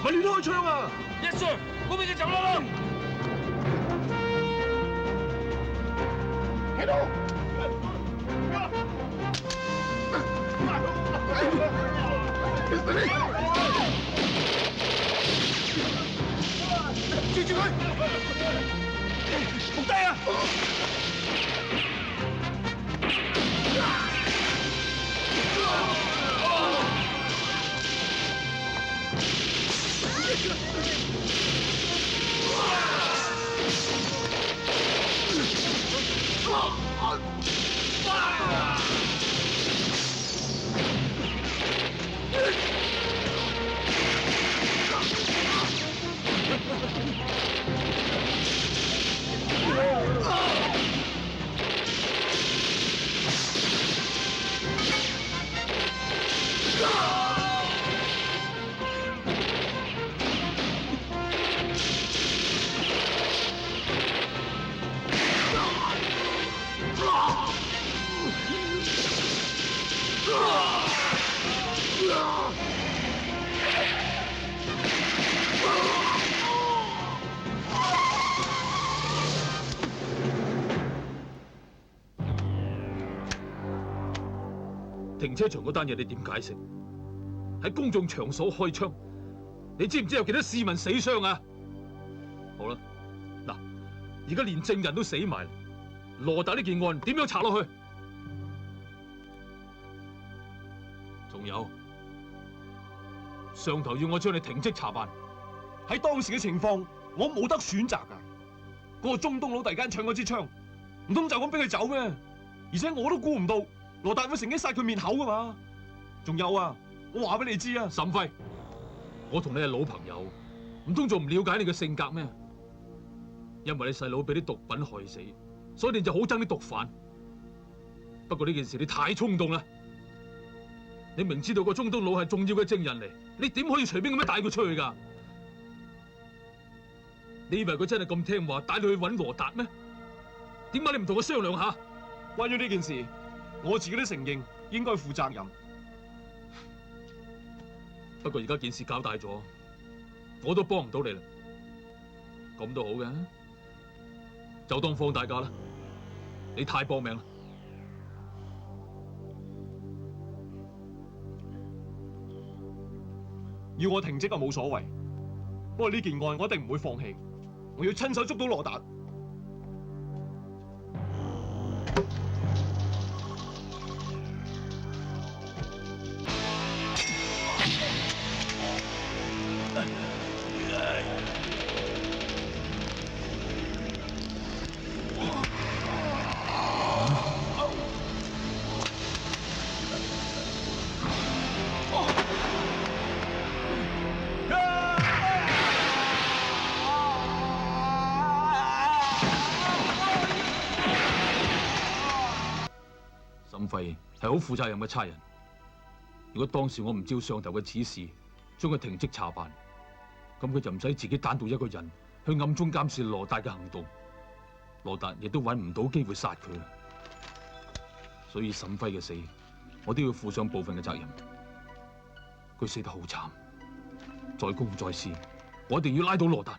咪亂開槍啊 ！Yes sir，嗰邊嘅走啦！喺度。住住佢！伏低啊！停車場嗰單嘢你點解釋？喺公眾場所開槍，你知唔知有幾多市民死傷啊？好啦，嗱，而家連證人都死埋，羅達呢件案點樣查落去？仲有，上頭要我將你停職查辦，喺當時嘅情況，我冇得選擇噶。嗰個中東佬突然間搶嗰支槍，唔通就咁俾佢走咩？而且我都估唔到。羅達會乘機殺佢面口噶嘛？仲有啊，我話俾你知啊，沈輝，我同你係老朋友，唔通仲唔了解你嘅性格咩？因為你細佬俾啲毒品害死，所以你就好憎啲毒販。不過呢件事你太衝動啦！你明知道個中東佬係重要嘅證人嚟，你點可以隨便咁樣帶佢出去噶？你以為佢真係咁聽話，帶你去搵羅達咩？點解你唔同佢商量下？關於呢件事，我自己都承認應該負責任，不過而家件事搞大咗，我都幫唔到你啦。咁都好嘅，就當放大假啦。你太搏命啦！要我停職就冇所謂，不過呢件案我一定唔會放棄，我要親手捉到羅達。沈輝係好負責任嘅差人，如果當時我唔照上頭嘅指示，將佢停職查辦，咁佢就唔使自己單獨一個人去暗中監視羅達嘅行動，羅達亦都揾唔到機會殺佢。所以沈輝嘅死，我都要負上部分嘅責任。佢死得好慘，在公在私，我一定要拉到羅達。